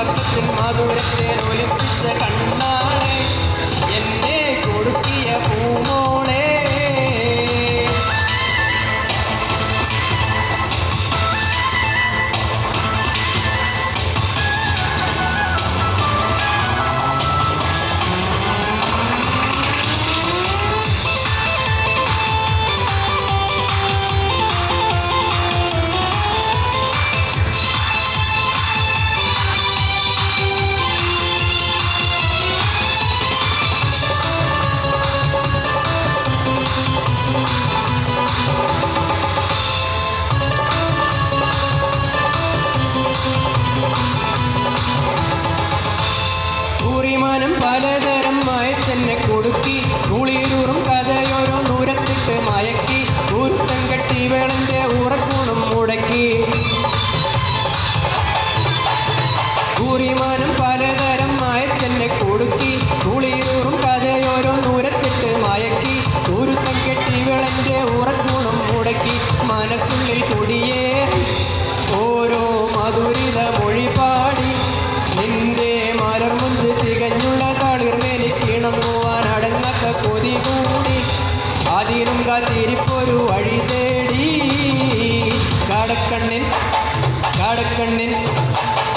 മുഹബത്തിൻ മധുരത്തെ ഒലിപ്പിച്ച കണ്ണാളെ എന്നെ കൊടുക്കിയ പൂമോളെ പലതരം മയച്ചെന്നെ കൊടുക്കി കുളിരൂറും കഥയോരോ ദൂരത്തിട്ട് മയക്കി ഉരുത്തം കെട്ടി വേളന്റെ ഉറക്കൂണും മുടക്കി കൂറിമാനം പലതരം മയച്ചെന്നെ കൊടുക്കി കുളിരൂറും കഥയോരോ ദൂരത്തിട്ട് മയക്കി ഉരുത്തം കെട്ടി വേളന്റെ ഉറക്കൂണും മുടക്കി മനസ്സുള്ളിൽ കുടിയേറി ഓരോ മധുരിത മൊഴി പാടി നിന്റെ മലർമുഞ്ച് തികഞ്ഞുള്ള തളിർമേലിക്കിണങ്ങുവാൻ അടങ്ങാത്ത കൊതി കൂടി അതിനും കാത്തിരിപ്പൊരു വഴി തേടി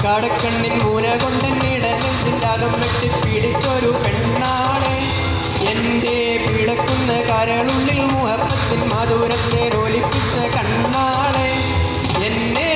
കടക്കണ്ണിൻ മൂന കൊണ്ടെന്നിടനെഞ്ചിൻ്റെ അകം വെട്ടി പിടിച്ചൊരു പെണ്ണാളെ എൻ്റെ പിടക്കുന്ന കരളുള്ളിൽ മുഹബത്തിൻ മധുരത്തെ ഒലിപ്പിച്ച കണ്ണാളെ എന്നെ